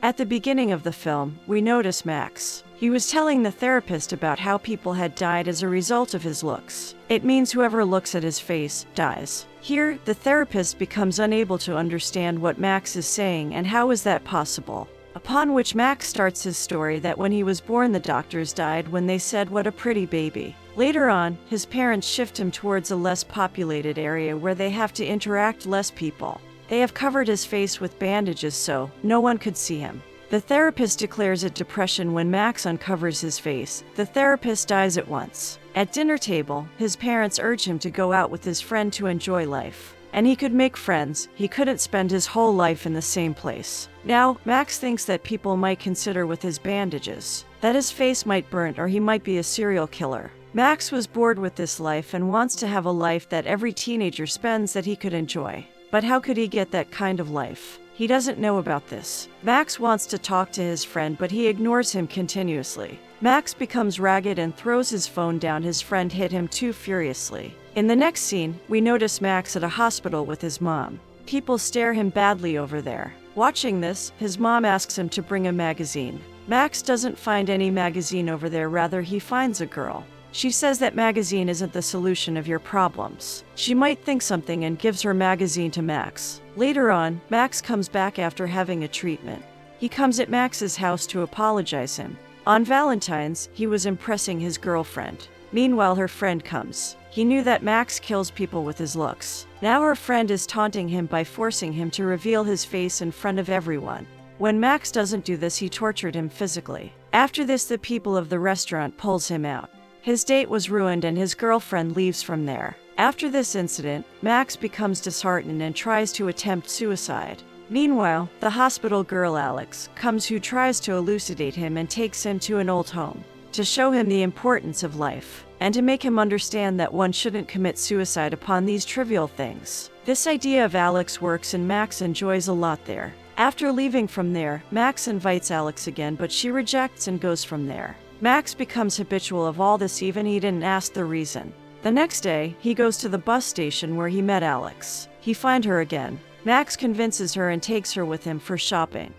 At the beginning of the film, we notice Max. He was telling the therapist about how people had died as a result of his looks. It means whoever looks at his face dies. Here, the therapist becomes unable to understand what Max is saying and how is that possible. Upon which Max starts his story that when he was born the doctors died when they said what a pretty baby. Later on, his parents shift him towards a less populated area where they have to interact less people. They have covered his face with bandages so no one could see him. The therapist declares it depression when Max uncovers his face. The therapist dies at once. At dinner table, his parents urge him to go out with his friend to enjoy life. And he could make friends, he couldn't spend his whole life in the same place. Now, Max thinks that people might consider with his bandages that his face might burn or he might be a serial killer. Max was bored with this life and wants to have a life that every teenager spends that he could enjoy. But how could he get that kind of life? He doesn't know about this. Max wants to talk to his friend, but he ignores him continuously. Max becomes ragged and throws his phone down. His friend hit him too furiously. In the next scene, we notice Max at a hospital with his mom. People stare him badly over there. Watching this, his mom asks him to bring a magazine. Max doesn't find any magazine over there, rather he finds a girl. She says that magazine isn't the solution of your problems. She might think something and gives her magazine to Max. Later on, Max comes back after having a treatment. He comes at Max's house to apologize him. On Valentine's, he was impressing his girlfriend. Meanwhile, her friend comes. He knew that Max kills people with his looks. Now her friend is taunting him by forcing him to reveal his face in front of everyone. When Max doesn't do this, he tortured him physically. After this, the people of the restaurant pulls him out. His date was ruined and his girlfriend leaves from there. After this incident, Max becomes disheartened and tries to attempt suicide. Meanwhile, the hospital girl Alex comes, who tries to elucidate him and takes him to an old home to show him the importance of life and to make him understand that one shouldn't commit suicide upon these trivial things. This idea of Alex works and Max enjoys a lot there. After leaving from there, Max invites Alex again, but she rejects and goes from there. Max becomes habitual of all this, even he didn't ask the reason. The next day, he goes to the bus station where he met Alex. He finds her again. Max convinces her and takes her with him for shopping.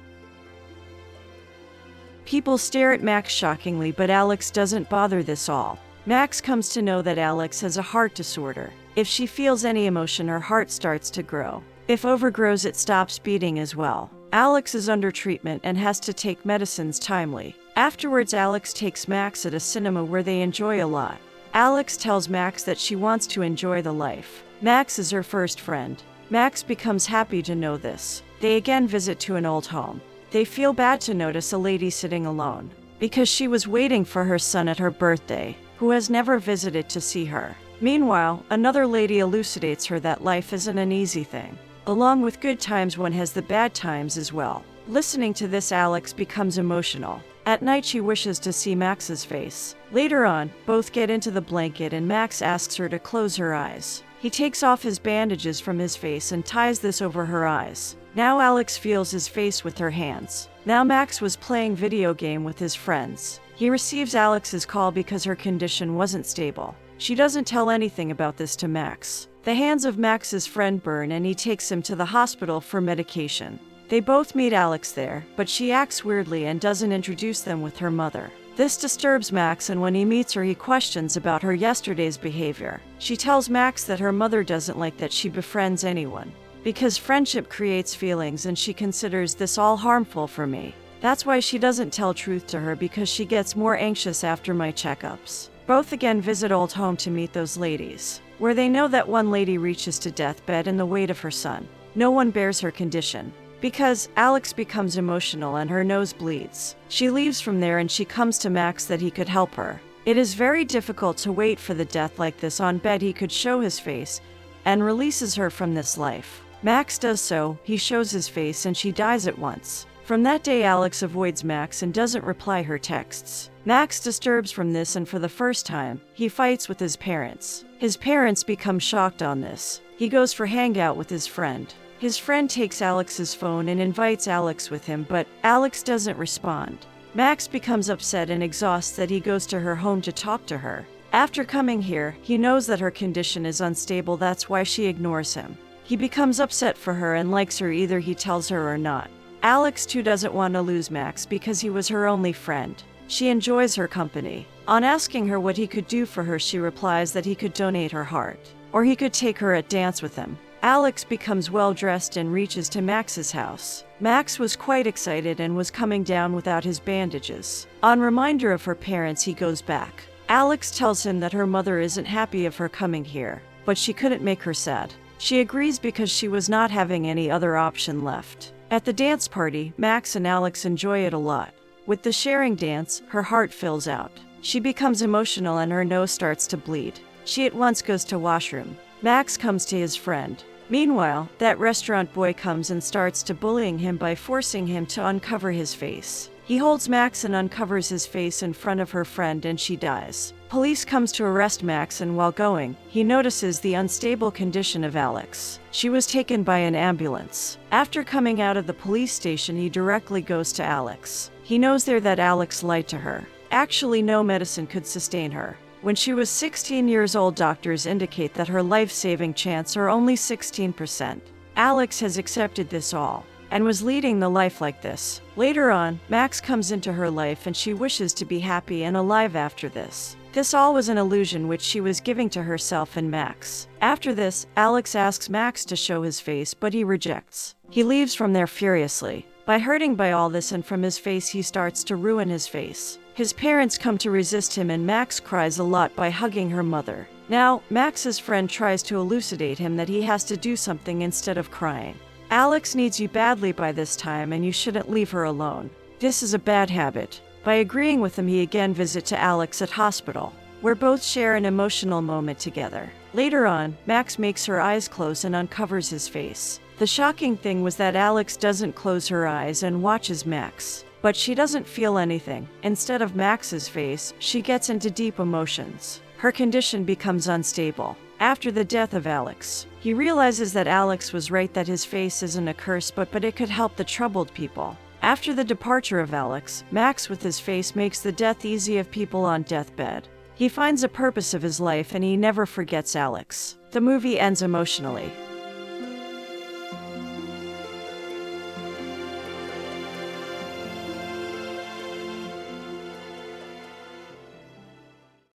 People stare at Max shockingly, but Alex doesn't bother this all. Max comes to know that Alex has a heart disorder. If she feels any emotion, her heart starts to grow. If overgrows, it stops beating as well. Alex is under treatment and has to take medicines timely. Afterwards, Alex takes Max at a cinema where they enjoy a lot. Alex tells Max that she wants to enjoy the life. Max is her first friend. Max becomes happy to know this. They again visit to an old home. They feel bad to notice a lady sitting alone, because she was waiting for her son at her birthday, who has never visited to see her. Meanwhile, another lady elucidates her that life isn't an easy thing. Along with good times, one has the bad times as well. Listening to this, Alex becomes emotional. At night, she wishes to see Max's face. Later on, both get into the blanket and Max asks her to close her eyes. He takes off his bandages from his face and ties this over her eyes. Now Alex feels his face with her hands. Now Max was playing video game with his friends. He receives Alex's call because her condition wasn't stable. She doesn't tell anything about this to Max. The hands of Max's friend burn and he takes him to the hospital for medication. They both meet Alex there, but she acts weirdly and doesn't introduce them with her mother. This disturbs Max, and when he meets her, he questions about her yesterday's behavior. She tells Max that her mother doesn't like that she befriends anyone, because friendship creates feelings and she considers this all harmful for me. That's why she doesn't tell truth to her, because she gets more anxious after my checkups. Both again visit old home to meet those ladies, where they know that one lady reaches to deathbed in the weight of her son. No one bears her condition, because Alex becomes emotional and her nose bleeds. She leaves from there and she comes to Max that he could help her. It is very difficult to wait for the death like this. On bed, he could show his face and releases her from this life. Max does so, he shows his face and she dies at once. From that day, Alex avoids Max and doesn't reply her texts. Max disturbs from this, and for the first time, he fights with his parents. His parents become shocked on this. He goes for hangout with his friend. His friend takes Alex's phone and invites Alex with him, but Alex doesn't respond. Max becomes upset and exhausted that he goes to her home to talk to her. After coming here, he knows that her condition is unstable, that's why she ignores him. He becomes upset for her and likes her, either he tells her or not. Alex too doesn't want to lose Max because he was her only friend. She enjoys her company. On asking her what he could do for her, she replies that he could donate her heart, or he could take her at dance with him. Alex becomes well-dressed and reaches to Max's house. Max was quite excited and was coming down without his bandages. On reminder of her parents, he goes back. Alex tells him that her mother isn't happy of her coming here, but she couldn't make her sad. She agrees because she was not having any other option left. At the dance party, Max and Alex enjoy it a lot. With the sharing dance, her heart fills out. She becomes emotional and her nose starts to bleed. She at once goes to washroom. Max comes to his friend. Meanwhile, that restaurant boy comes and starts to bullying him by forcing him to uncover his face. He holds Max and uncovers his face in front of her friend and she dies. Police comes to arrest Max and while going, he notices the unstable condition of Alex. She was taken by an ambulance. After coming out of the police station, he directly goes to Alex. He knows there that Alex lied to her. Actually, no medicine could sustain her. When she was 16 years old, doctors indicate that her life-saving chance are only 16%. Alex has accepted this all and was leading the life like this. Later on, Max comes into her life and she wishes to be happy and alive after this. This all was an illusion which she was giving to herself and Max. After this, Alex asks Max to show his face, but he rejects. He leaves from there furiously. Hurting by all this and from his face, he starts to ruin his face. His parents come to resist him and Max cries a lot by hugging her mother. Now, Max's friend tries to elucidate him that he has to do something instead of crying. Alex needs you badly by this time and you shouldn't leave her alone. This is a bad habit. By agreeing with him, he again visits to Alex at hospital, where both share an emotional moment together. Later on, Max makes her eyes close and uncovers his face. The shocking thing was that Alex doesn't close her eyes and watches Max. But she doesn't feel anything. Instead of Max's face, she gets into deep emotions. Her condition becomes unstable. After the death of Alex, he realizes that Alex was right, that his face isn't a curse, but it could help the troubled people. After the departure of Alex, Max with his face makes the death easy of people on deathbed. He finds a purpose of his life and he never forgets Alex. The movie ends emotionally.